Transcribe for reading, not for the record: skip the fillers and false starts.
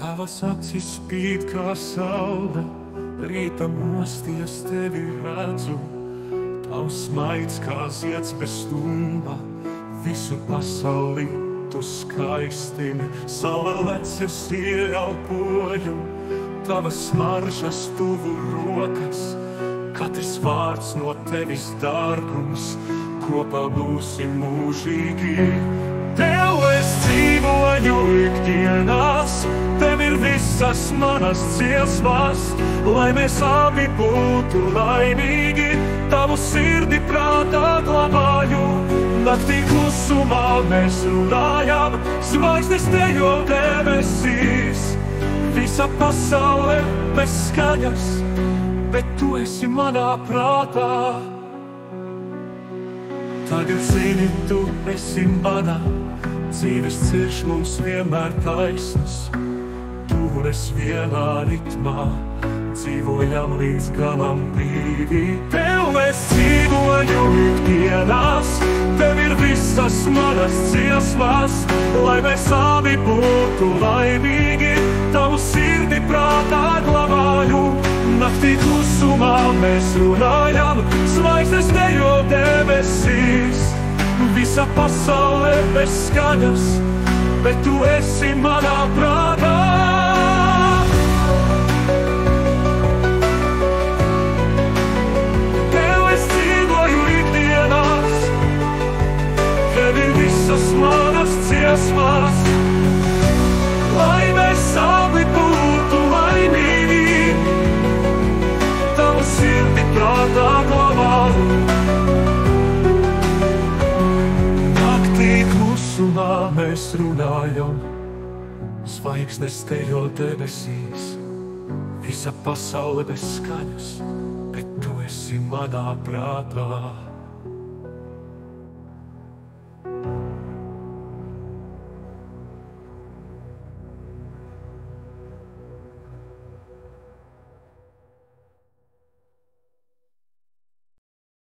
Tavas acis spīd kā saule, rīta mosties tevi redzu. Tavs smaids kā zieds bez stumba, visu pasauli tu skaistini. Sava leces ieelpoju, tavas smaržas tuvu rokas. Katrs vārds no tevis dārgums, kopā būsim mūžīgi. Tev es dzīvoju ikdienās, tev ir visas manas dziesmas, lai mēs abi būtu laimīgi. Tavu sirdi prātā glabāju, naktī klusumā mēs runājam, zvaigznes tejo debesīs. Visa pasaule bez skaņas, bet tu esi manā prātā. Tagad zini, tu esi mana, dzīves ceļš mums vienmēr taisns. Tu esi vienā ritmā, dzīvojam līdz galam brīvi. Tev es dzīvoju ikdienās, tev ir visas manas dziesmas, lai mēs abi būtu laimīgi. Tavu sirdi prātā glabāju, naktī klusumā mēs runājam, zvaigznes dejo debesīs. Visa pasaule bez skaņas, bet tu esi manā prātā. Tev es dzīvoju ikdienās, tev ir visas manas dziesmas, lai mēs abi būtu laimīgi. Tavu sirdi prātā glabāju, naktī klusumā mēs runājam, zvaigznes tejo debesīs. Visa pasaule bez skaņas, bet tu esi manā prātā.